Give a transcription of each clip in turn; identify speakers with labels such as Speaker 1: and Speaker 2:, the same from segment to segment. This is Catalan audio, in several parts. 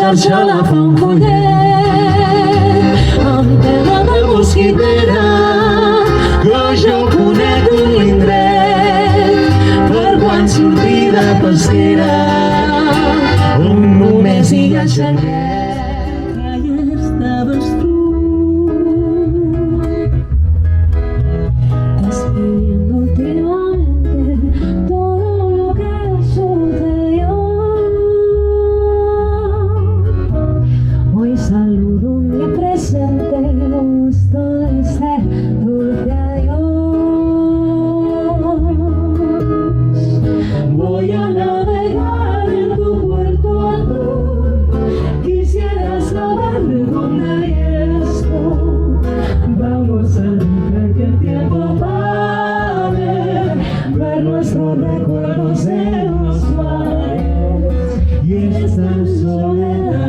Speaker 1: xarxa la fa un follet amb terra de mosquitera, que jo conec un indret per quan sortir de pesquera on només hi ha xanguet. Ahí estaves tu escribiendo últimamente todo lo que sucedió. Hoy saludo mi presente y gusto de ser dulce adiós. Voy a navegar en tu puerto azul, quisiera saber de dónde esto. Vamos a dejar que el tiempo pare, ver nuestros recuerdos en los mares y esta soledad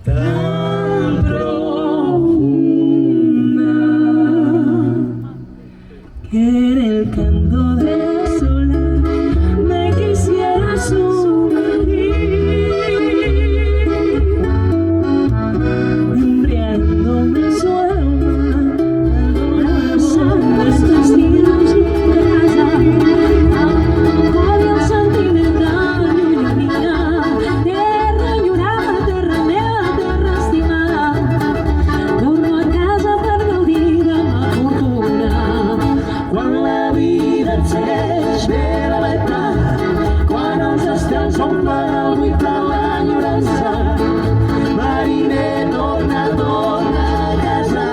Speaker 1: tan profunda que en el canto de las olas me quisiera sumergir, embriagándome en su aroma, abrazando estos tiros de casa, odio sentimental y una mía, terra enyorada, terra meva, terra estimada, torno a casa per gaudir de ma fortuna. Quan la vida ens ve la letra, quan els estels omplen el buit de l'enyorança, mariner, torna a casa,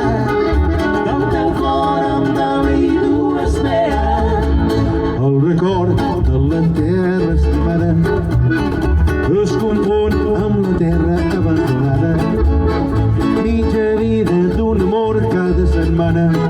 Speaker 1: que el teu cor amb deliri ho espera.
Speaker 2: El record de la terra estimada es confon amb la terra abandonada, mitja vida d'un amor cada setmana.